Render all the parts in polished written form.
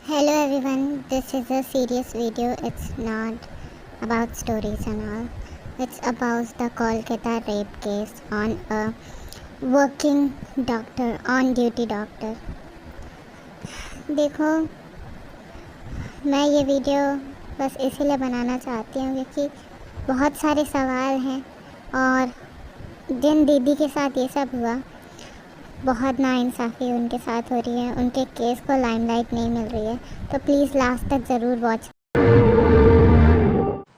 Hello everyone, this is a serious video. It's not about stories and all. It's about the Kolkata rape case on a working doctor, on duty doctor. देखो, मैं ये video बस इसीलिए बनाना चाहती हूँ क्योंकि बहुत सारे सवाल हैं और जिन दीदी के साथ ये सब हुआ बहुत नाइंसाफ़ी उनके साथ हो रही है, उनके केस को लाइमलाइट नहीं मिल रही है, तो प्लीज़ लास्ट तक ज़रूर वॉच।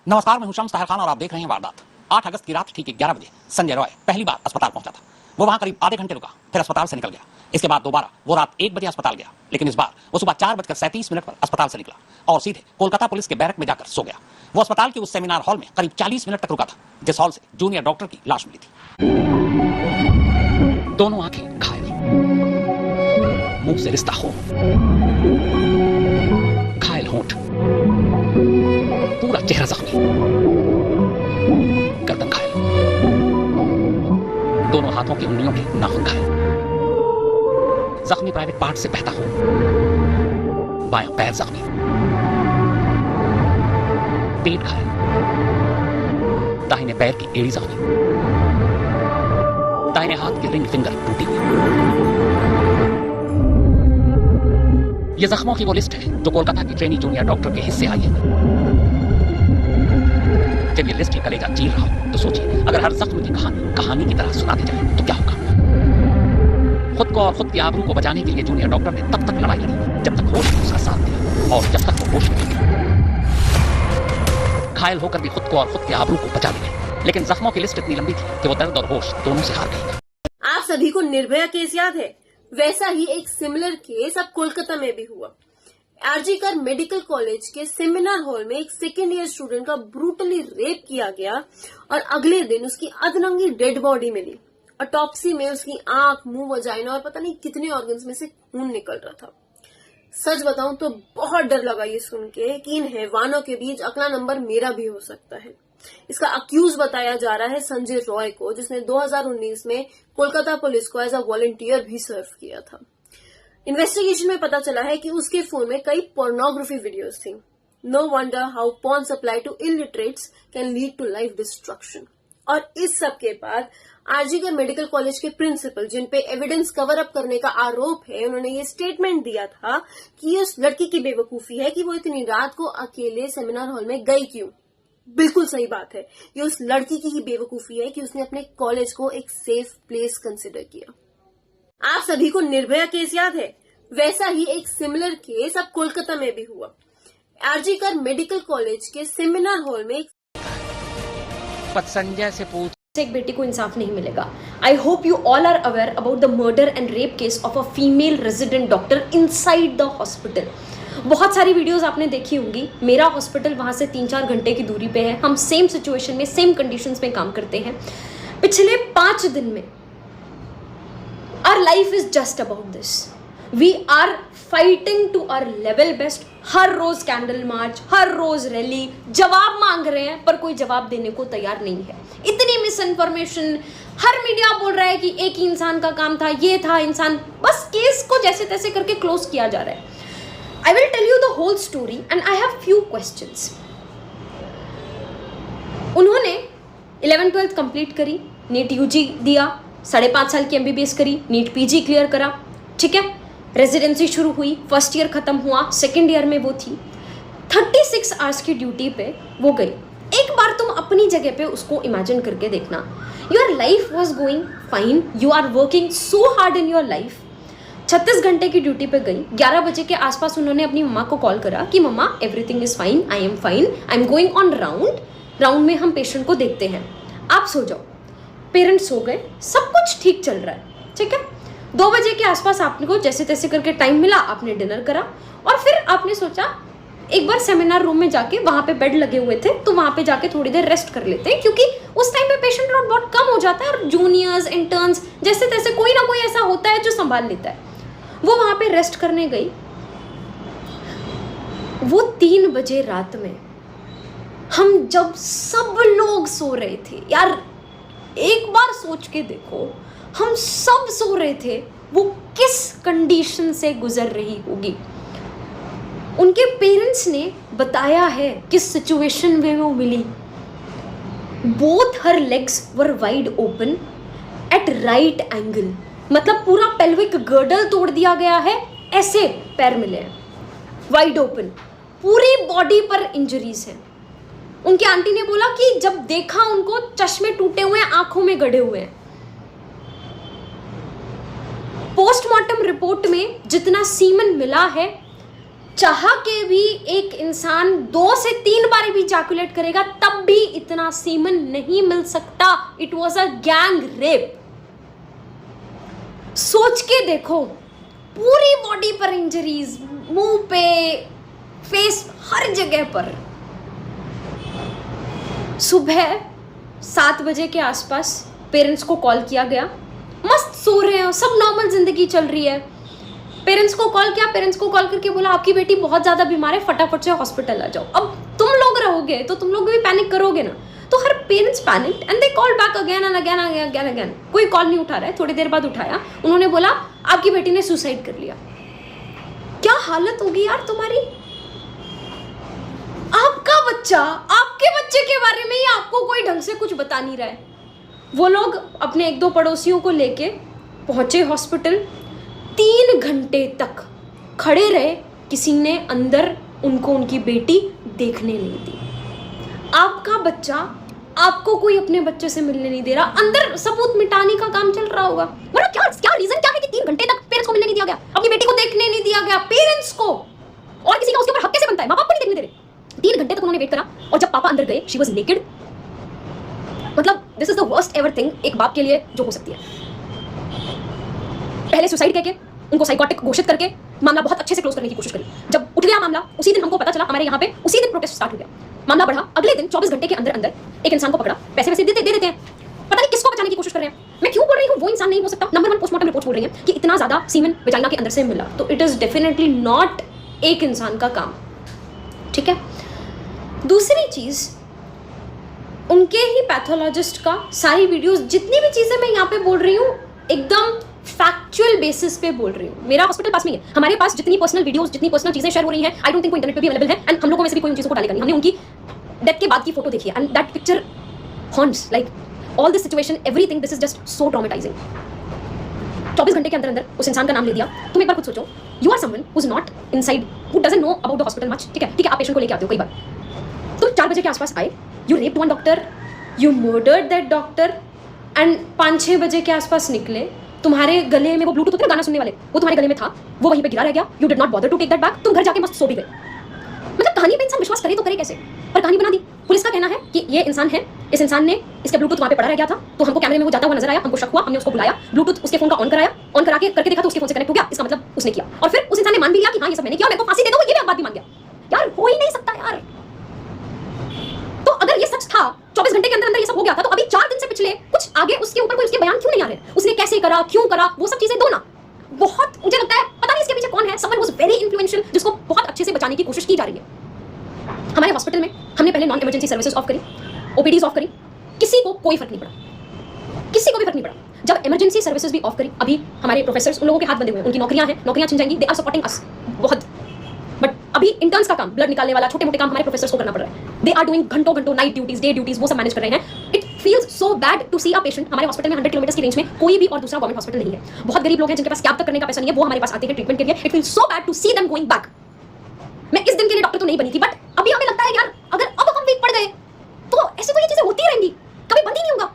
नमस्कार, मैं हूं शम्स ताहिर खान और आप देख रहे हैं वारदात। 8 अगस्त की रात ठीक 11 बजे संजय रॉय पहली बार अस्पताल पहुंचा था। वो वहां करीब आधे घंटे रुका, फिर अस्पताल से निकल गया। इसके बाद दोबारा वो रात 1 बजे अस्पताल गया, लेकिन इस बार वो सुबह 4:37 पर अस्पताल से निकला और सीधे कोलकाता पुलिस के बैरक में जाकर सो गया। वो अस्पताल के उस सेमिनार हॉल में करीब 40 मिनट तक रुका था, जिस हॉल से जूनियर डॉक्टर की लाश मिली थी। दोनों आंखें घायल, मुंह से रिश्ता हो, घायल होंठ, पूरा चेहरा जख्मी, गर्दन घायल, दोनों हाथों की उंगलियों के नाखून घायल, जख्मी प्राइवेट पार्ट से बहता हो, बायां पैर जख्मी, पेट घायल, दाहिने पैर की एड़ी जख्मी, दाहिने हाथ की रिंग फिंगर टूटी हुई। यह जख्मों की वो लिस्ट है जो कोलकाता की ट्रेनी जूनियर डॉक्टर के हिस्से आई है। जब ये लिस्ट ही कलेजा चीर रहा हो तो सोचिए, अगर हर जख्म की कहानी की तरह सुना दी जाए तो क्या होगा। खुद को और खुद की आबरू को बचाने के लिए जूनियर डॉक्टर ने तब तक लड़ाई लड़ी जब तक होश ने उसका साथ दिया और जब तक वो होश में थी। घायल होकर भी खुद को और खुद की आबरू को बचा लिया, लेकिन जख्मों की लिस्ट इतनी लंबी थी कि वो दर्द और होश दोनों से हार गई। आप सभी को निर्भया केस याद है? वैसा ही एक सिमिलर केस अब कोलकाता में भी हुआ। आरजीकर मेडिकल कॉलेज के सेमिनार हॉल में एक सेकेंड ईयर स्टूडेंट का ब्रूटली रेप किया गया और अगले दिन उसकी अधनंगी डेड बॉडी मिली। ऑटोप्सी में उसकी आंख, मुंह, वजाइना और पता नहीं कितने ऑर्गन्स में से खून निकल रहा था। सच बताऊं तो बहुत डर लगा ये सुन के कि इन हैवानों के बीच अगला नंबर मेरा भी हो सकता है। इसका अक्यूज बताया जा रहा है संजय रॉय को, जिसने 2019 में कोलकाता पुलिस को एज अ वॉलंटियर भी सर्व किया था। इन्वेस्टिगेशन में पता चला है कि उसके फोन में कई पोर्नोग्राफी वीडियोस थी। No wonder how porn supply to illiterates can lead to life destruction. और इस सब के बाद आरजीकर मेडिकल कॉलेज के प्रिंसिपल, जिन पे एविडेंस कवर अप करने का आरोप है, उन्होंने ये स्टेटमेंट दिया था कि ये उस लड़की की बेवकूफी है कि वो इतनी रात को अकेले सेमिनार हॉल में गई क्यों। बिल्कुल सही बात है, ये उस लड़की की ही बेवकूफी है कि उसने अपने कॉलेज को एक सेफ प्लेस कंसिडर किया। आप सभी को निर्भया केस याद है? वैसा ही एक सिमिलर केस अब कोलकाता में भी हुआ। आरजीकर मेडिकल कॉलेज के सेमिनार हॉल में संजय से पूछ, एक बेटी को इंसाफ नहीं मिलेगा। I hope you all are aware about the murder and rape case of a female resident doctor inside the hospital. बहुत सारी वीडियोस आपने देखी होंगी। मेरा हॉस्पिटल वहां से 3-4 घंटे की दूरी पे है। हम सेम सिचुएशन में, सेम कंडीशंस में काम करते हैं। पिछले 5 दिन में our life is just about this. We are fighting to our level best. हर रोज कैंडल मार्च, हर रोज रैली, जवाब मांग रहे हैं पर कोई जवाब देने को तैयार नहीं है। इतनी मिस इन्फॉर्मेशन, हर मीडिया बोल रहा है कि एक ही इंसान का काम था, ये था इंसान। बस केस को जैसे तैसे करके क्लोज किया जा रहा है। I will tell you the whole story and I have few questions. उन्होंने 11th-12th कंप्लीट करी, नीट यूजी दिया, 5.5 साल की MBBS करी, नीट पीजी क्लियर करा, ठीक है। रेजिडेंसी शुरू हुई, फर्स्ट ईयर खत्म हुआ, सेकेंड ईयर में वो थी। 36 आवर्स की ड्यूटी पे वो गई। एक बार तुम अपनी जगह पे उसको इमेजिन करके देखना। Your life was going fine, you are working so hard in your life. 36 घंटे की ड्यूटी पे गई। 11 बजे के आसपास उन्होंने अपनी मम्मा को कॉल करा कि मम्मा everything is fine, I'm fine, I'm going on round में हम पेशेंट को देखते हैं, आप सो जाओ। पेरेंट्स सो गए, सब कुछ ठीक चल रहा है, ठीक है। 2 बजे के आसपास आपने को जैसे तैसे करके टाइम मिला, आपने डिनर करा और फिर आपने सोचा एक बार सेमिनार रूम में जाके, वहां पे बेड लगे हुए थे तो वहां पे जाके थोड़ी देर रेस्ट कर लेते हैं, क्योंकि उस टाइम पे पेशेंट लोड बहुत कम हो जाता है और जूनियर्स, इंटर्न्स जैसे तैसे कोई ना कोई ऐसा होता है जो संभाल लेता है। वो वहां पे रेस्ट करने गई। वो 3 बजे रात में, हम जब सब लोग सो रहे थे, यार एक बार सोच के देखो, हम सब सो रहे थे, वो किस कंडीशन से गुजर रही होगी। उनके पेरेंट्स ने बताया है किस सिचुएशन में वो मिली। Both her legs were wide open at right angle, मतलब पूरा पेल्विक गर्डल तोड़ दिया गया है, ऐसे पैर मिले हैं वाइड ओपन, पूरी बॉडी पर इंजरीज हैं। उनके आंटी ने बोला कि जब देखा उनको चश्मे टूटे हुए हैं, आंखों में गड़े हुए हैं। पोस्टमार्टम रिपोर्ट में जितना सीमन मिला है, चाह के भी एक इंसान 2 से 3 बार भी इजैकुलेट करेगा तब भी इतना सीमन नहीं मिल सकता। It was a gang rape. सोच के देखो, पूरी बॉडी पर इंजरीज, मुंह पे, फेस, हर जगह पर। सुबह 7 बजे के आसपास पेरेंट्स को कॉल किया गया। मस्त सो रहे हैं, सब नॉर्मल जिंदगी चल रही है। पेरेंट्स को कॉल किया, पेरेंट्स को कॉल करके बोला आपकी बेटी बहुत ज़्यादा बीमार है, फटाफट से हॉस्पिटल आ जाओ। अब तुम लोग रहोगे तो तुम लोग भी पैनिक करोगे ना, तो हर parents panicked and they call back again and again again again. कोई कॉल नहीं उठा रहा है। थोड़ी देर बाद उठाया, उन्होंने बोला आपकी बेटी ने सुसाइड कर लिया। क्या हालत होगी यार तुम्हारी? आपका बच्चा, आपके बच्चे के बारे में ही आपको कोई ढंग से कुछ बता नहीं रहा है। वो लोग अपने 1-2 पड़ोसियों को लेके पहुंचे हॉस्पिटल। 3 घंटे तक खड़े रहे, किसी ने अंदर उनको उनकी बेटी देखने नहीं दी। आपका बच्चा, आपको कोई अपने बच्चे से मिलने नहीं दे रहा, अंदर सबूत मिटाने का काम चल रहा होगा। मतलब क्या रीजन क्या है कि 3 घंटे तक पेरेंट्स को मिलने नहीं दिया गया, अपनी बेटी को देखने नहीं दिया गया? पेरेंट्स को और किसी का उसके ऊपर हक कैसे बनता है? माँ बाप को नहीं देखने दे रहे। 3 घंटे तक उन्होंने वेट करा और जब पापा अंदर गए, शी वाज नेकेड। मतलब this is the worst ever thing एक बाप के लिए जो हो सकती है। पहले सुसाइड कहके, उनको साइकोटिक घोषित करके मामला बहुत अच्छे से क्लोज करने की कोशिश करी। जब उठ गया मामला, उसी दिन हमको पता चला, हमारे यहाँ पे उसी दिन प्रोटेस्ट स्टार्ट हो गया। मामला बढ़ा, अगले दिन 24 घंटे के अंदर अंदर एक इंसान को पकड़ा, पैसे वैसे दे देते हैं, पता नहीं किसको बचाने की कोशिश कर रहे हैं। मैं क्यों बोल रही हूँ वो इंसान नहीं हो सकता? नंबर 1 पोस्टमार्टम रिपोर्ट बोल रही है कि इतना ज्यादा सीमेन वजाइना के अंदर से मिला, तो इट इज डेफिनेटली नॉट एक इंसान का काम। ठीक है। दूसरी चीज, उनके ही पैथोलॉजिस्ट का सारी वीडियोस, जितनी भी चीजें मैं यहाँ पे बोल रही हूँ एकदम फैक्चुअल बेसिस पे बोल रही हूँ। मेरा हॉस्पिटल पास में है, हमारे पास जितनी पर्सनल वीडियोस, जितनी पर्सनल चीजें शेयर हो रही हैं, आई डोंट थिंक वो इंटरनेट पे भी अवेलेबल है, एंड हम लोगों में से भी कोई उन चीजों को डालेगा नहीं। हमने उनकी डेथ के बाद की फोटो देखी है, and that picture haunts like all this situation, everything, this is just so traumatising. 24 घंटे के अंदर अंदर उस इंसान का नाम ले दिया। तुम एक बार खुद सोचो, you are someone who is not inside, who doesn't know about the hospital much. ठीक है, आप पेशेंट को लेके आते हो, कई बार तुम 4 बजे के आसपास आए, you raped one doctor, you murdered that doctor, and 5-6 बजे के आसपास निकले, तुम्हारे गले में वो ब्लूटूथ होता है गाना सुनने वाले, वो तुम्हारे गले में था, वो वहीं पे गिरा रह गया। You did not bother to take that back, तुम घर जाके मस्त सो भी गए। मतलब कहानी पे इंसान विश्वास करे तो करे कैसे, पर कहानी बना दी। पुलिस का कहना है कि ये इंसान है, इस इंसान ने, इसका ब्लूटूथ वहाँ पे पड़ा रह गया था, तो हमको कैमरे में वो जाता हुआ नजर आया, हमको शक हुआ, हमने उसको बुलाया, ब्लूटूथ उसके फोन का ऑन कराया, ऑन करा के करके देखा तो उसके फोन से कनेक्ट हो गया, इसका मतलब उसने किया। और फिर उस इंसान ने मान भी लिया कि हाँ ये सब मैंने किया, मेरे को फांसी दे दो, ये भी बात भी मान गया। यार हो ही नहीं सकता यार। तो अगर ये सच था, 24 घंटे के अंदर अंदर ये सब हो गया था, तो अभी 4 दिन से पिछले कुछ आगे उसके ऊपर कोई उसके बयान क्यों नहीं आ रहे? उसने कैसे करा, क्यों करा, वो सब चीजें दो ना। बहुत मुझे लगता है पता नहीं इसके पीछे कौन है, someone who is very influential, जिसको बहुत अच्छे से बचाने की कोशिश की जा रही है। हमारे हॉस्पिटल में हमने पहले नॉन इमरजेंसी सर्विसेज ऑफ करी, ओपीडीज ऑफ करी, किसी को कोई फर्क नहीं पड़ा, किसी को भी फर्क नहीं पड़ा। जब इमरजेंसी सर्विसेज भी ऑफ करी, अभी हमारे प्रोफेसर्स, उन लोगों के हाथ बंधे हुए हैं, उनकी नौकरियां हैं, नौकरियां छिन जाएंगी, दे आर सपोर्टिंग अस बहुत, बट अभी इंटर्न्स का काम, ब्लड निकालने वाला छोटे मोटे काम हमारे प्रोफेसर्स को करना पड़ रहा है। दे आर डूइंग घंटों नाइट ड्यूटीज, डे ड्यूटीज, वो सब मैनेज कर रहे हैं। It feels so bad to see a patient. हमारे हॉस्पिटल में 100 किलोमीटर की रेंज में कोई भी और दूसरा गवर्नमेंट हॉस्पिटल नहीं है। बहुत गरीब लोग हैं जिनके पास कैब तक करने का पैसा नहीं है, वो हमारे पास आते हैं ट्रीटमेंट के लिए। It feels so bad to see them going back. मैं इस दिन के लिए डॉक्टर तो नहीं बनी थी, बट अभी हमें लगता है यार अगर अब हम वीक पड़ गए तो ऐसे तो ये चीजें होती रहेंगी, कभी बंद ही नहीं होगा।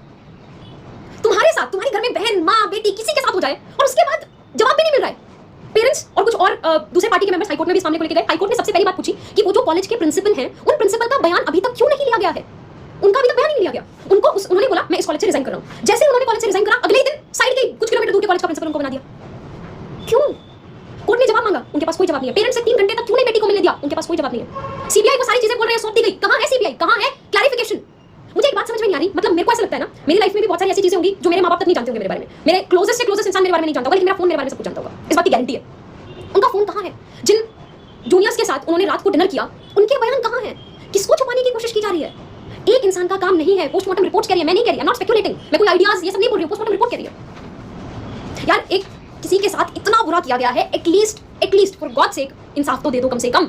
तुम्हारे साथ, तुम्हारे घर में बहन, माँ, बेटी, किसी के साथ हो जाए और उसके बाद जवाब भी नहीं मिल रहा है। पेरेंट्स और कुछ और दूसरे पार्टी के मेंबर्स हाईकोर्ट में भी सामने को लेके गए। हाईकोर्ट ने सबसे पहली बात पूछी कि वो जो कॉलेज के प्रिंसिपल हैं, उन प्रिंसिपल का बयान अभी तक क्यों नहीं लिया गया है? उनका अभी तक बयान नहीं लिया गया। उनको उन्होंने बोला मैं इस कॉलेज से रिजाइन कर रहा हूँ। जैसे उन्होंने कॉलेज से रिजाइन करा, अगले दिन साइड के कुछ किलोमीटर दूर के कॉलेज का प्रिंसिपल उनको बना दिया। क्यों? कोर्ट ने जवाब मांगा, उनके पास कोई जवाब नहीं है। पेरेंट्स से 3 घंटे तक क्यों नहीं बेटी को मिलने दिया, उनके पास कोई जवाब नहीं है। सीबीआई को सारी चीजें बोल रहे हैं, सौंप दी गई, कहां है सीबीआई, कहां है क्लैरिफिकेशन? मुझे एक बात समझ में नहीं आ रही, मतलब मेरे को ऐसा लगता है ना, मेरी लाइफ में भी बहुत सारी ऐसी चीजें होंगी जो मेरे माँ बाप तक नहीं जानते होंगे मेरे बारे में। मेरे क्लोजेस्ट से क्लोजेस्ट इंसान मेरे बारे में नहीं जानता होगा, लेकिन मेरा फोन मेरे बारे में सब कुछ जानता होगा, इस बात की गारंटी है। उनका फोन कहां है? जिन जूनियर्स के साथ उन्होंने रात को डिनर किया, उनके बयान कहां हैं? किसको छुपाने की कोशिश की जा रही है? एक इंसान का काम नहीं है। पोस्टमार्टम रिपोर्ट कह रही है, मैं नहीं कह रही, आई एम नॉट स्पेकुलेटिंग, मैं कोई आइडियाज ये सब नहीं बोल रही हूं, पोस्टमार्टम रिपोर्ट कह रही है। यार एक किसी के साथ इतना बुरा किया गया है, एटलीस्ट फॉर गॉड सेक इंसाफ तो दे दो कम से कम।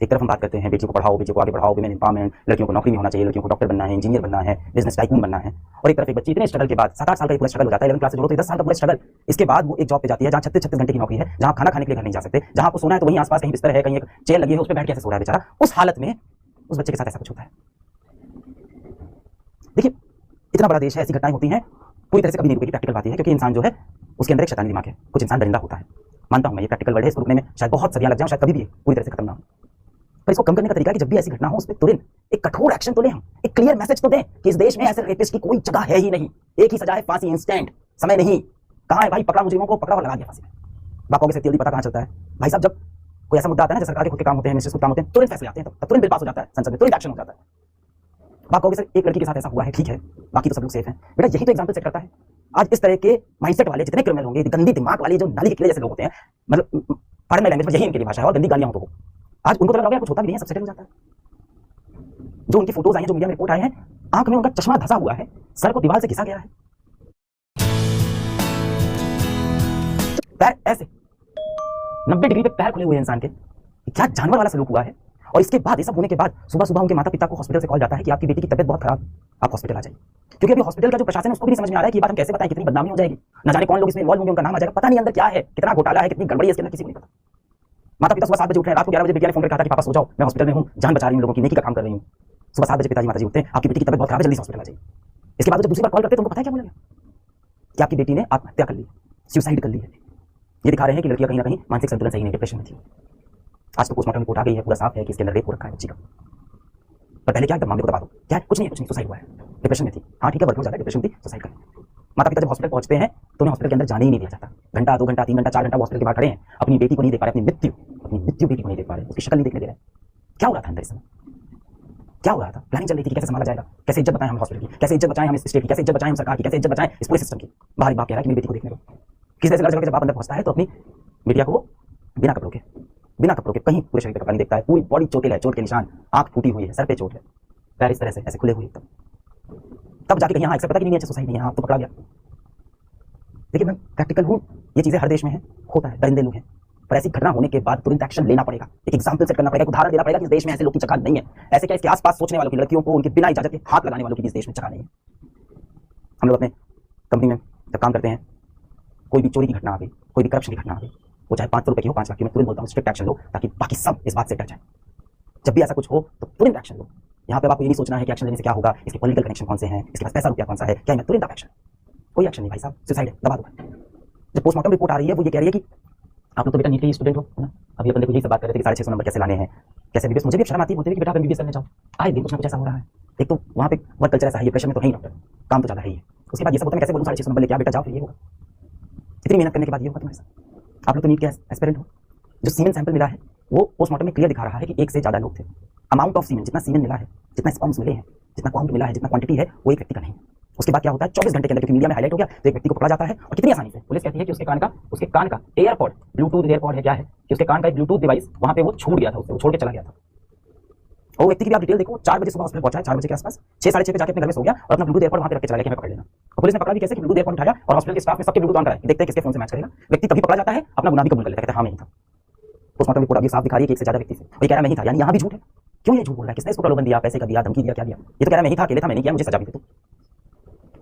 एक तरफ हम बात करते हैं बेटियों को पढ़ाओ, बेटियों को आगे बढ़ाओ, विमेन एम्पावरमेंट, लड़कियों को नौकरी में होना चाहिए, लड़कियों को डॉक्टर बनना है, इंजीनियर बनना है, बिजनेस टाइकून बनना है, और एक तरफ एक बच्ची इतने स्ट्रगल के बाद 7-8 साल का पूरा स्ट्रगल हो जाता है, 11 क्लास से जोड़ो तो 10 साल का पूरा स्ट्रगल, इसके बाद वो एक जॉब पे जाती है जहाँ 36 घंटे की नौकरी है, जहाँ खाना खाने के लिए घर नहीं जा सकते, जहाँ आपको सोना है तो वहीं आसपास कहीं बिस्तर है, कहीं एक चेयर लगी है, उस पर बैठ के ऐसे सो रहा है बेचारा। उस हालत में उस बच्चे के साथ ऐसा कुछ होता है। देखिए इतना बड़ा देश है, ऐसी घटनाएं होती हैं, पूरी तरह से कभी नहीं रुकेगी। प्रैक्टिकल बात यह है क्योंकि इंसान जो है उसके अंदर एक शैतानी दिमाग है, कुछ इंसान दरिंदा होता है, मानता हूं मैं, ये प्रैक्टिकल वर्ड है, इसको रुकने में शायद बहुत सदियां लग जाएं, शायद कभी भी पूरी तरह से खत्म ना हो, पर इसको कम करने का तरीका है कि जब भी ऐसी घटना हो उस पर तुरंत एक कठोर एक्शन तो लें, हम एक क्लियर मैसेज तो दें कि इस देश में ऐसे रेपिस्ट की कोई जगह है ही नहीं, एक ही सजा है, फांसी, इंस्टेंट, समय नहीं। कहां है भाई, पकड़ा मुजरिमों को, पकड़ा और लगा दिया फांसी में। बापों से जल्दी पता कहां चलता है भाई साहब, जब कोई ऐसा मुद्दा आता है ना, सरकार के खुद के काम होते हैं, मिनिस्टर्स के काम होते हैं, तुरंत फैसले आते हैं, तब तुरंत बिल पास हो जाता है, संसद में तुरंत एक्शन हो जाता है। बाप कहोगे सर एक लड़की के साथ ऐसा हुआ है, ठीक है, बाकी तो सब लोग सेफ हैं। बेटा यही तो एग्जाम्पल सेट करता है। आज इस तरह के माइंडसेट वाले जितने क्रिमिनल होंगे, गंदी दिमाग वाले जो नाली के कीड़े जैसे लोग होते हैं, मतलब पढ़ने में लैंग्वेज में यही इनकी भाषा है और गंदी गालियां हो तो आज उनको तो लगा यार कुछ होता भी नहीं है, सब सेटल हो जाता है। जो उनकी फोटोज आई हैं, जो मीडिया में रिपोर्ट आए हैं, आंख में उनका चश्मा धंसा हुआ है, सर को दीवार से घिसा गया है, पैर ऐसे 90 डिग्री पे पैर खुले हुए हैं इंसान के, क्या जानवर वाला सलूक हुआ है। और इसके बाद ये सब होने के बाद सुबह सुबह उनके माता पिता को हॉस्पिटल से कॉल जाता है कि आपकी बेटी की तबियत बहुत खराब, आप हॉस्पिटल आ जाइए। क्योंकि अभी हॉस्पिटल का जो प्रशासन है उसको भी नहीं समझ में आ रहा है कि बात हम कैसे बताएं, कितनी बदनामी हो जाएगी, न जाने कौन लोग इसमें इन्वॉल्व होंगे, उनका नाम आ जाएगा, पता नहीं अंदर क्या है, कितना घोटाला है, कितनी गड़बड़ी है इसके अंदर, किसी को नहीं पता। माता पिता सुबह 7 बजे उठ रहे हैं, रात को 11 बजे बेटिया ने फोन करके कहा कि पापा सो जाओ, मैं हॉस्पिटल में हूं, जान बचा रही हूं, लोगों की नेकी का काम कर रही हूं। सुबह 7 बजे पिताजी माताजी उठते हैं, आपकी बेटी की तबियत बहुत खराब है, जल्दी हॉस्पिटल आ जाइए। इसके बाद जब दूसरी बार कॉल करते हैं तो उनको पता है क्या बोला गया, कि आपकी बेटी ने आत्महत्या कर ली, सुसाइड कर ली है। ये दिखा रहे हैं कि लड़कियां कहीं ना कहीं मानसिक संतुलन सही नहीं, डिप्रेशन में थी। आज तो पोस्टमार्टम रिपोर्ट आ गई है, पूरा साफ है कि इसके अंदर रेप हो रखा है बच्ची का। पर पहले क्या एकदम मामले को दबा दो, क्या कुछ नहीं, सुसाइड हुआ है, डिप्रेशन में थी, हाँ ठीक है, वर्क में ज्यादा डिप्रेशन थी, सुसाइड कर। माता पिता जब हॉस्पिटल पहुंचते हैं तो उन्हें हॉस्पिटल के अंदर जाने ही नहीं दिया जाता। घंटा, 2 घंटा, 3 घंटा, 4 घंटा वो हॉस्पिटल के बाहर खड़े हैं, अपनी बेटी को नहीं देख पा रहे, अपनी मृत्यु बेटी को नहीं देख पा रहे, उसकी शक्ल नहीं देखने दे रहे। क्या हो रहा था अंदर इस समय, क्या हो रहा था, प्लानिंग चल रही थी कि कैसे संभाला जाएगा, कैसे इज्जत बचाएं हम हॉस्पिटल की, कैसे इज्जत बचाएं हम इस स्टेट की, कैसे इज्जत बचाएं हम सरकार की, कैसे इज्जत बचाएं इस पूरे सिस्टम की। बाहर बाप कह रहा है कि मेरी बेटी को देखने दो। किसी तरह से जब बाप अंदर पहुंचता है तो अपनी बेटिया को बिना कपड़ों के कहीं पूरे शरीर पे कपड़ा नहीं देखता है, पूरी बॉडी चोटिल है, चोट के निशान, आंख फूटी हुई है, सर पे चोट है, पैर इस तरह से ऐसे खुले हुए एकदम, तब जाके कहीं यहाँ एक्सेप्ट पता कि नहीं, अच्छा सोसाइटी नहीं है, आप तो पकड़ा गया। देखिए मैं प्रैक्टिकल हूँ, ये चीजें हर देश में है, होता है, दरिंदे लोग हैं, पर ऐसी घटना होने के बाद तुरंत एक्शन लेना पड़ेगा, एक एग्जाम्पल सेट करना पड़ेगा, एक उदाहरण देना पड़ेगा कि इस देश में ऐसे लोग की जगह नहीं है। ऐसे क्या इसके आसपास सोचने वालों की, लड़कियों को उनके बिना इजाजत के हाथ लगाने वालों की इस देश में जगह नहीं है। हम लोग अपने कंपनी में जब काम करते हैं, कोई भी चोरी की घटना आ गई, कोई भी करप्शन की घटना आ गई, वो चाहे 500 रुपए की हो, 5 लाख की, मैं तुरंत बोलता हूँ स्ट्रिक्ट एक्शन लो, ताकि बाकी सब इस बात से डर जाए। जब भी ऐसा कुछ हो तो तुरंत एक्शन लो। यहाँ पे आपको ये नहीं सोचना है कि एक्शन लेने से क्या होगा, इसके पॉलिटिकल कनेक्शन कौन से हैं, इसके पास पैसा रुपया कौन सा है, क्या मैं तुरंत आप एक्शन, कोई एक्शन नहीं भाई साहब, सुसाइड है, दबा दो। जब पोस्टमार्टम रिपोर्ट आ रही है वो ये कह रही है कि आप लोग तो बेटा नीट के स्टूडेंट हो, है ना, अभी अपन देखो यही सब बात कर रहे थे कि 650 नंबर कैसे लाने हैं, कैसे बीबीएस, मुझे भी शर्म आती है बोलते हुए कि बेटा आप एमबीबीएस करने जाओ, आए दिन कुछ ना कुछ ऐसा हो रहा है। एक तो वहाँ पे वर्क कल्चर ऐसा है, प्रेशर में तो है ही, डॉक्टर काम तो ज़्यादा है ही है, उसके बाद ये सब होता है, मैं कैसे बोलूँ 650 नंबर लेके आ बेटा जाओ, फिर ये होगा, इतनी मेहनत करने के बाद ये होगा तुम्हारे साथ। आप लोग तो नीट के एस्पिरेंट हो, जो सीमेन सैंपल मिला है वो पोस्टमार्टम में क्लियर दिखा रहा है कि 1 से ज़्यादा लोग थे। अमाउंट ऑफ सीमेन, जितना सीमेन मिला है, जितना स्पर्म्स मिले हैं, जितना काउंट मिला है, जितना क्वांटिटी है, वो एक व्यक्ति का नहीं। उसके बाद क्या होता है, 24 घंटे के अंदर, क्योंकि मीडिया में हाईलाइट हो गया, तो एक व्यक्ति को पकड़ा जाता है, और कितनी आसानी से पुलिस कहती है कि उसके कान का एयरपॉड, ब्लूटूथ एयरपॉड है, क्या है कि उसके कान का एक ब्लूटूथ डिवाइस वहां पे वो छूट गया था, उसको छोड़ के चला गया था। और वो व्यक्ति की भी आप डिटेल देखो, 4 बजे सुबह हॉस्पिटल पहुंचा है, 4 बजे के आसपास, 6 साढ़े 6 पे जाके अपने घर में सो गया और अपना ब्लूटूथ एयरपॉड वहां पे रख के चला गया कि मैं पकड़ लेना। और पुलिस ने पकड़ा भी कैसे कि ब्लूटूथ एयरपॉड उठाया और हॉस्पिटल के स्टाफ ने सबके ब्लूटूथ ऑन कराया, देखते हैं किसके फोन से मैच करेगा। व्यक्ति तभी पकड़ा जाता है, अपना गुनाह भी कबूल कर लेता है, कहता है हाँ मैं ही था। पोस्टमार्टम रिपोर्ट अभी साफ दिखा रही है कि 1 से ज़्यादा व्यक्ति से, और ये कह रहा है मैं ही था, यानी यहाँ भी झूठ है। क्यों ये झूठ बोल रहा है, किसने इसको प्रलोभन दिया, पैसे का दिया, धमकी दिया, क्या दिया? ये तो कह रहा है मैं ही था, अकेले था, मैंने किया, मुझे सजा भी दे दो।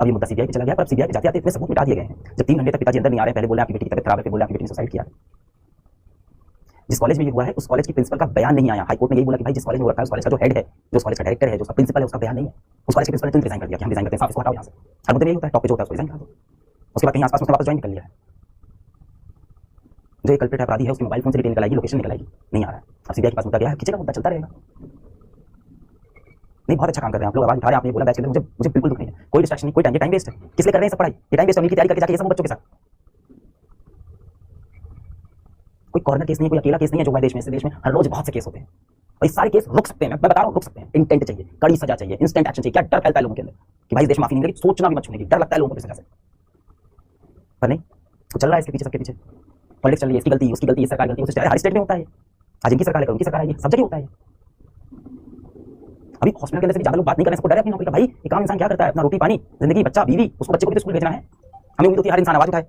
अब ये मुद्दा सीबीआई पे चला गया, पर सीबीआई पे जाते आते इतने सबूत मिटा दिए गए हैं। जब 3 घंटे तक पिताजी अंदर नहीं आ रहे, पहले बोले आपकी बेटी की तबियत खराब है, फिर बोले आपकी बेटी ने सुसाइड किया। जिस कॉलेज में ये हुआ है उस कॉलेज की प्रिंसिपल का बयान नहीं आया। हाईकोर्ट ने यही बोला कि भाई जिस कॉलेज में रखा है उस कॉलेज का जो हेड है, जो कॉलेज का डायरेक्टर है, जो उसका प्रिंसिपल है, उसका बयान नहीं है। उस कॉलेज के प्रिंसिपल ने तुरंत रिजाइन कर दिया कि हम रिजाइन करते हैं, साफ इसको हटाओ यहाँ से। हर मुद्दे में यही होता है, टॉप पे जो होता है उसको रिजाइन कर दो। उसके बाद कहीं आसपास उसने वापस ज्वाइन कर लिया है। जो एक कल्प्रिट अपराधी है उसके मोबाइल फोन से डिटेल निकल आएगी, लोकेशन निकल आएगी, नहीं आ रहा है। अब सीबीआई के पास मुद्दा गया है, खींचेगा मुद्दा, चलता रहेगा। नहीं, बहुत अच्छा काम कर रहे हैं आप लोग, आवाज उठा रहे हैं, आपने बोला बैच के अंदर, मुझे बिल्कुल दुख नहीं है, कोई डिस्ट्रैक्शन नहीं, कोई टाइम वेस्ट है। किस लिए कर रहे हैं सब पढ़ाई, ये टाइम वेस्ट है, उनकी तैयारी करके जाके ये सब बच्चों के साथ। कोई कॉर्नर केस नहीं, कोई अकेला केस नहीं है जो हमारे देश में, इस देश में हर रोज बहुत से केस होते हैं और ये सारे केस रुक सकते हैं। मैं बता रहा हूँ रुक सकते हैं। इंटेंट चाहिए, कड़ी सजा चाहिए, इंस्टेंट एक्शन चाहिए। क्या डर फैलता है लोगों के अंदर कि भाई इस देश माफी नहीं मिलेगी, सोचना भी मत छूनेगी, डर लगता है लोगों को सजा से, पर नहीं, तो चल रहा है इसके पीछे, सबके पीछे पॉलिटिक्स चल रही है, इसकी गलती, उसकी गलती, सरकार गलती, उससे हर स्टेट में होता है। आज इनकी सरकार है, उनकी सरकार है, सब जगह होता है। अभी हॉस्पिटल के अंदर से भी ज्यादा लोग बात नहीं कर रहे हैं, इसको डर है अपनी नौकरी का। भाई एक आम इंसान क्या करता है, अपना रोटी पानी, जिंदगी, बच्चा, बीवी, उसको बच्चे को भी स्कूल भेजना है। हमें उम्मीद होती है हर इंसान आवाज उठाए।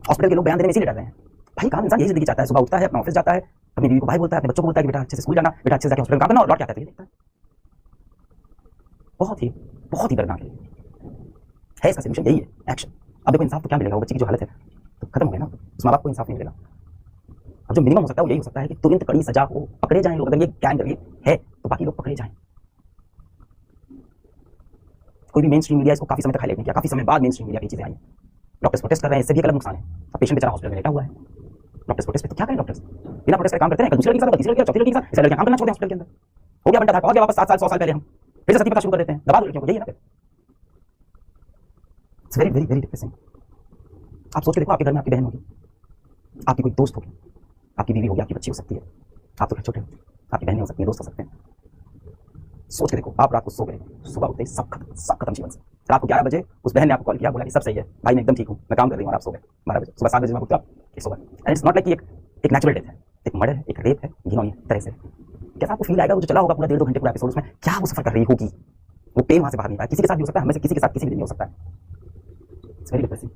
हॉस्पिटल के लोग बयान देने में इसीलिए डर रहे हैं, भाई काम इंसान यही जिंदगी चाहता है, सुबह उठता है, अपना ऑफिस जाता है, अपनी बीवी को भाई बोलता है, अपने बच्चों को बोलता है कि बेटा अच्छे से स्कूल जाना, बेटा अच्छे से जाके हॉस्पिटल काम करना और लौट के आता है, देखता है। बहुत ही दर्दनाक है इसका सोल्यूशन, यही है एक्शन। अब देखो इंसाफ तो क्या मिलेगा, वो बच्ची की जो हालत है तो खत्म हो गया ना, उस माँ बाप को इंसाफ नहीं मिलेगा। अब जो मिनिमम हो सकता है वो यही हो सकता है कि तुरंत कड़ी सजा हो, पकड़े जाएं लोग, अगर ये गैंग है तो बाकी लोग पकड़े जाएं। कोई भी मेन स्ट्रीम मीडिया इसको काफी समय तक हाईलाइट नहीं किया, काफी समय बाद मेन स्ट्रीम मीडिया की चीजें आई हैं। डॉक्टर्स प्रोटेस्ट कर रहे हैं, इससे भी एक अलग नुकसान है। अब पेशेंट बेचारा हॉस्पिटल में लेटा हुआ है, डॉक्टर्स प्रोटेस्ट पे तो क्या करें, डॉक्टर्स बिना प्रोटेस्ट का काम करते हैं, दूसरे लड़की के साथ, तीसरे लड़की, चौथी लड़की के साथ, इसे लड़कियां काम करना छोड़ दें हॉस्पिटल के अंदर। हो गया बंटा था, पहुंच गया वापस 7 साल 100 साल पहले, हम फिर से सती प्रथा शुरू कर देते हैं, दबा दो लड़कियों को, यही है ना। It's very very very depressing. आप सोच के देखो, आपके घर में आपकी बहन होगी, आपकी कोई दोस्त होगी, आपकी बीवी होगी, आपकी बच्ची हो सकती है, आप तो घर छोटे हो, आपकी बहनें हो सकती है, दोस्त हो सकते हैं। सोच के देखो, आप रात को सो गए, सुबह उठते सब खत्म जीवन से। रात को 11 बजे उस बहन ने आपको कॉल किया, बोला कि सब सही है भाई, मैं एकदम ठीक हूँ, मैं काम कर रही हूँ, और आप सो गए 12 बजे। सुबह 7 बजे उठते आप सो गए। एंड इट्स नॉट लाइक कि एक नेचुरल डेथ है, एक मर्डर है, एक रेप है, घिनौनी तरह से। कैसा आपको फील आएगा, वो जो चला होगा पूरा 1.5-2 घंटे पूरा एपिसोड, उसमें क्या वो सफर कर रही होगी, वो पेन वहां से बाहर नहीं पाया। किसी के साथ भी हो सकता है, हमें से किसी के साथ किसी भी दिन हो सकता है। It's very depressing.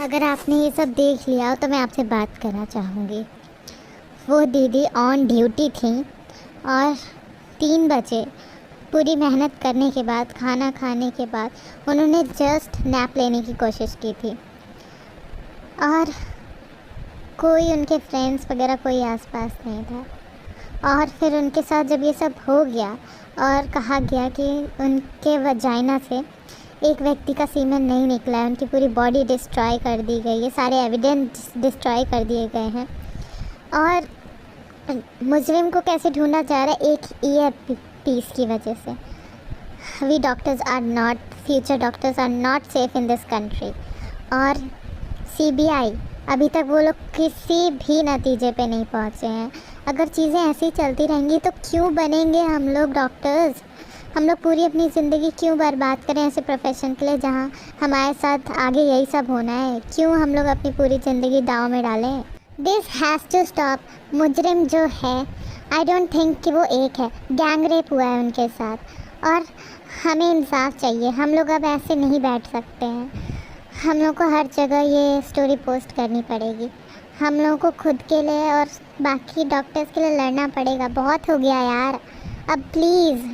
अगर आपने ये सब देख लिया तो मैं आपसे बात करना चाहूँगी। वो दीदी ऑन ड्यूटी थी और 3 बजे पूरी मेहनत करने के बाद, खाना खाने के बाद उन्होंने जस्ट नैप लेने की कोशिश की थी, और कोई उनके फ्रेंड्स वगैरह कोई आसपास नहीं था। और फिर उनके साथ जब ये सब हो गया और कहा गया कि उनके वजाइना से एक व्यक्ति का सीमेन नहीं निकला है, उनकी पूरी बॉडी डिस्ट्रॉय कर दी गई है, सारे एविडेंस डिस्ट्रॉय कर दिए गए हैं, और मुजरिम को कैसे ढूंढा जा रहा है, एक ईयर पीस की वजह से। We doctors are not, future doctors are not safe in this country. और CBI अभी तक वो लोग किसी भी नतीजे पे नहीं पहुँचे हैं। अगर चीज़ें ऐसी चलती रहेंगी तो क्यों बनेंगे हम लोग डॉक्टर्स? हम लोग पूरी अपनी ज़िंदगी क्यों बर्बाद करें ऐसे प्रोफेशन के लिए जहाँ हमारे साथ आगे यही सब होना है? क्यों हम लोग अपनी पूरी ज़िंदगी दांव में डालें? This has to stop. मुजरिम जो है, आई डोंट थिंक कि वो एक है, गैंग रेप हुआ है उनके साथ, और हमें इंसाफ चाहिए। हम लोग अब ऐसे नहीं बैठ सकते हैं, हम लोग को हर जगह ये स्टोरी पोस्ट करनी पड़ेगी। हम लोगों को खुद के लिए और बाकी डॉक्टर्स के लिए लड़ना पड़ेगा। बहुत हो गया यार, अब प्लीज़।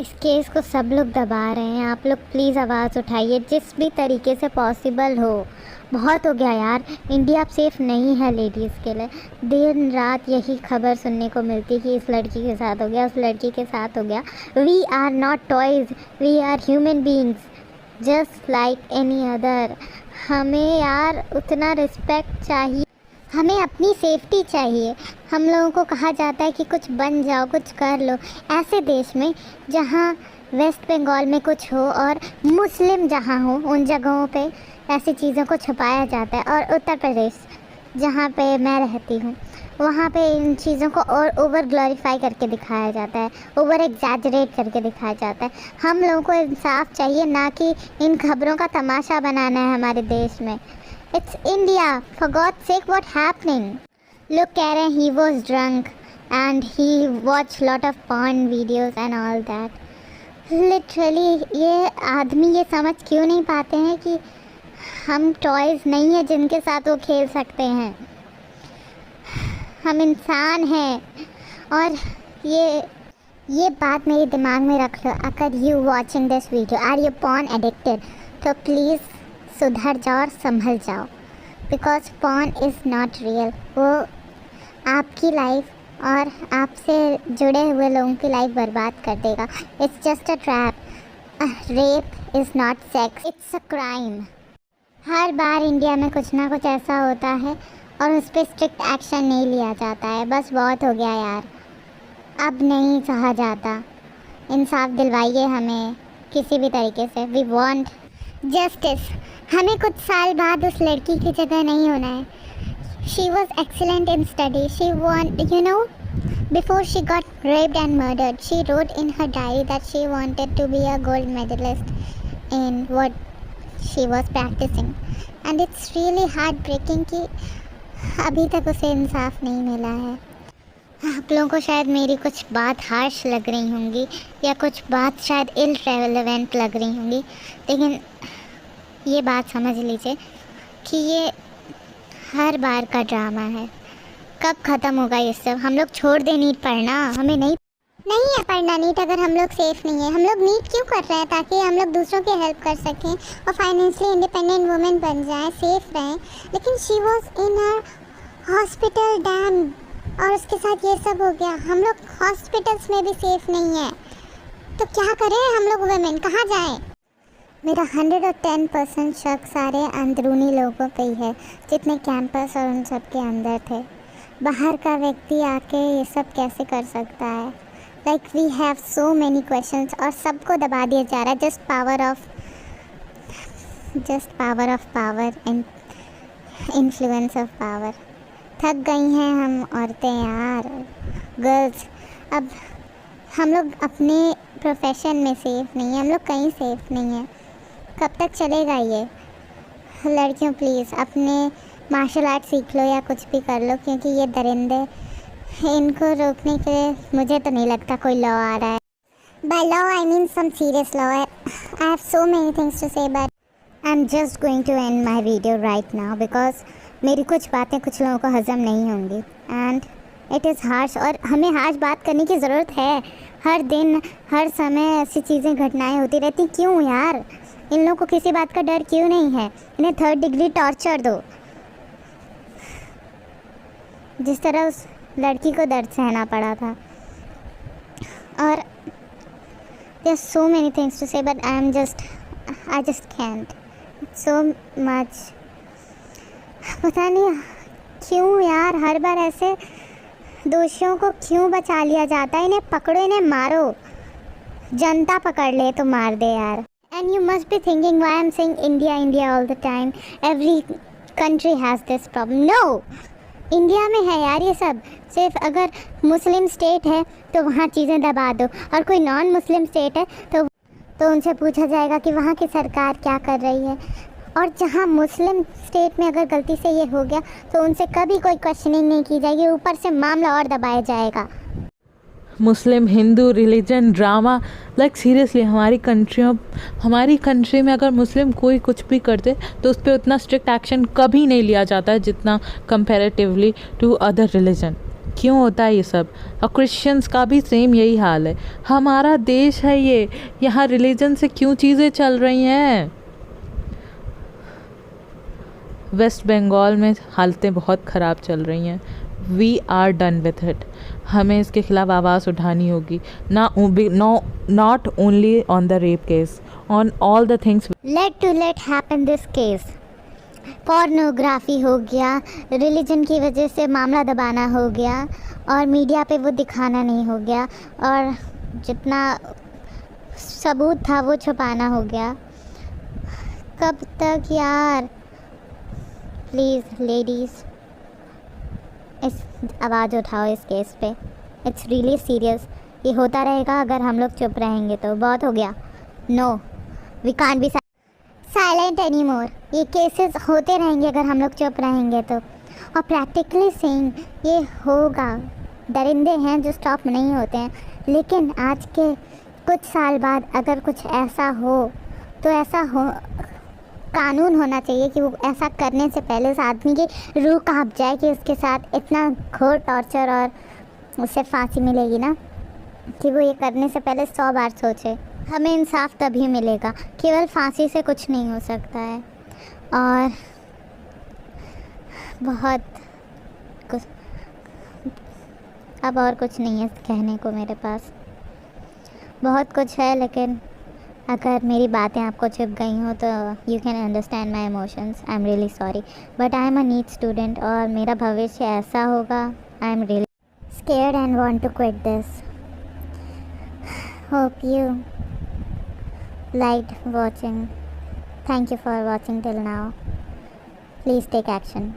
इस केस को सब लोग दबा रहे हैं, आप लोग प्लीज़ आवाज़ उठाइए जिस भी तरीके से पॉसिबल हो। बहुत हो गया यार, इंडिया अब सेफ़ नहीं है लेडीज़ के लिए। दिन रात यही खबर सुनने को मिलती कि इस लड़की के साथ हो गया, उस लड़की के साथ हो गया। We are not toys, we are human beings just like any other. हमें यार उतना रिस्पेक्ट चाहिए, हमें अपनी सेफ्टी चाहिए। हम लोगों को कहा जाता है कि कुछ बन जाओ, कुछ कर लो। ऐसे देश में जहाँ वेस्ट बंगाल में कुछ हो और मुस्लिम जहाँ हो, उन जगहों पे ऐसी चीज़ों को छुपाया जाता है। और उत्तर प्रदेश जहाँ पे मैं रहती हूँ, वहाँ पे इन चीज़ों को और ओवर ग्लोरीफाई करके दिखाया जाता है, ओवर एग्जैजरेट करके दिखाया जाता है। हम लोगों को इंसाफ चाहिए, ना कि इन खबरों का तमाशा बनाना है हमारे देश में। It's India, for God's sake, what happening? लोग कह रहे हैं he was drunk and he watched lot of porn videos and all that. Literally ये आदमी ये समझ क्यों नहीं पाते हैं कि हम टॉयज़ नहीं है जिनके साथ वो खेल सकते हैं, हम इंसान हैं। और ये बात मेरे दिमाग में रख लो। अगर you watching this video are you porn addicted, तो प्लीज़ सुधर जाओ और संभल जाओ, because porn is not real. वो आपकी लाइफ और आपसे जुड़े हुए लोगों की लाइफ बर्बाद कर देगा। It's just a trap. Rape is not sex, it's a crime. Her bar India में कुछ ना कुछ ऐसा होता है और उस पर स्ट्रिक्ट एक्शन नहीं लिया जाता है। बस बहुत हो गया यार, अब नहीं सहा जाता। इंसाफ दिलवाइए हमें किसी भी तरीके से। We want justice. हमें कुछ साल बाद उस लड़की की जगह नहीं होना है। She was excellent in study, she want Before she got raped and murdered, she wrote in her diary that she wanted to be a gold medalist in what she was practicing. And it's really heartbreaking कि अभी तक उसे इंसाफ नहीं मिला है। आप लोगों को शायद मेरी कुछ बात हार्श लग रही होंगी या कुछ बात शायद इररिलेवेंट लग रही होंगी, लेकिन ये बात समझ लीजिए कि ये हर बार का ड्रामा है। कब ख़त्म होगा ये सब? हम लोग छोड़ दें नीट पढ़ना? हमें नहीं है पढ़ना नीट अगर हम लोग सेफ़ नहीं है। हम लोग नीट क्यों कर रहे हैं? ताकि हम लोग दूसरों की हेल्प कर सकें और फाइनेंशियली इंडिपेंडेंट वुमेन बन जाएं, सेफ़ रहें। लेकिन she was in her hospital dam और उसके साथ ये सब हो गया। हम लोग हॉस्पिटल्स में भी सेफ़ नहीं है, तो क्या करें हम लोग वुमेन? कहाँ जाएँ? मेरा 110% शक सारे अंदरूनी लोगों पे ही है, जितने कैंपस और उन सब के अंदर थे। बाहर का व्यक्ति आके ये सब कैसे कर सकता है? Like we have so many questions और सबको दबा दिया जा रहा है। Just power of power and influence of power. थक गई हैं हम औरतें यार, गर्ल्स। अब हम लोग अपने प्रोफेशन में सेफ़ नहीं हैं, हम लोग कहीं सेफ़ नहीं हैं। कब तक चलेगा ये? लड़कियों प्लीज़ अपने मार्शल आर्ट सीख लो या कुछ भी कर लो, क्योंकि ये दरिंदे, इनको रोकने के लिए मुझे तो नहीं लगता कोई लॉ आ रहा है। By law I mean some serious law. I have so many things to say but I am just going to end my video right now because मेरी कुछ बातें कुछ लोगों को हज़म नहीं होंगी एंड इट इज़ हार्श। और हमें हार्श बात करने की ज़रूरत है। हर दिन हर समय ऐसी चीज़ें घटनाएं होती रहती, क्यों यार? इन लोगों को किसी बात का डर क्यों नहीं है? इन्हें 3rd डिग्री टॉर्चर दो, जिस तरह उस लड़की को दर्द सहना पड़ा था। और there so many things to say but I just can't so much. पता नहीं क्यों यार हर बार ऐसे दोषियों को क्यों बचा लिया जाता है? इन्हें पकड़ो, इन्हें मारो, जनता पकड़ ले तो मार दे यार। And you must be thinking why I'm saying India all the time. Every country has this problem. No! India में है यार ये सब। सिर्फ अगर मुस्लिम स्टेट है तो वहाँ चीज़ें दबा दो, और कोई नॉन मुस्लिम स्टेट है तो उनसे पूछा जाएगा कि वहाँ की सरकार क्या कर रही है। और जहाँ मुस्लिम स्टेट में अगर गलती से ये हो गया तो उनसे कभी कोई क्वेश्चनिंग नहीं की जाएगी, ऊपर से मामला और दबाया जाएगा। Muslim Hindu religion drama, like seriously हमारी कंट्री में अगर मुस्लिम कोई कुछ भी करते तो उस पर उतना स्ट्रिक्ट एक्शन कभी नहीं लिया जाता है जितना कंपैरेटिवली टू अदर रिलीजन। क्यों होता है ये सब? और क्रिश्चियंस का भी सेम यही हाल है। हमारा देश है ये, यहाँ रिलीजन से क्यों चीज़ें चल रही हैं? वेस्ट बंगाल में हालतें बहुत ख़राब चल रही हैं। We are done with it. हमें इसके खिलाफ आवाज़ उठानी होगी, not only on the rape case, on all the things. Let happen this case. Pornography हो गया, रिलीजन की वजह से मामला दबाना हो गया, और मीडिया पे वो दिखाना नहीं हो गया, और जितना सबूत था वो छुपाना हो गया। कब तक यार? प्लीज़ लेडीज़ इस आवाज़ उठाओ इस केस पे। It's really serious. ये होता रहेगा अगर हम लोग चुप रहेंगे तो। बहुत हो गया। No, we can't be silent any more. ये केसेस होते रहेंगे अगर हम लोग चुप रहेंगे तो। और प्रैक्टिकली सेइंग ये होगा। दरिंदे हैं जो स्टॉप नहीं होते हैं, लेकिन आज के कुछ साल बाद अगर कुछ ऐसा हो तो ऐसा हो, कानून होना चाहिए कि वो ऐसा करने से पहले उस आदमी की रूह कांप जाए कि उसके साथ इतना घोर टॉर्चर और उसे फांसी मिलेगी ना, कि वो ये करने से पहले 100 बार सोचे। हमें इंसाफ तभी मिलेगा, केवल फांसी से कुछ नहीं हो सकता है। और बहुत कुछ, अब और कुछ नहीं है कहने को मेरे पास। बहुत कुछ है, लेकिन अगर मेरी बातें आपको चुप गई हो तो you can understand my emotions. I am really sorry, but I am a NEET student और मेरा भविष्य ऐसा होगा। I am really scared and want to quit this. Hope you liked watching. Thank you for watching till now. Please take action.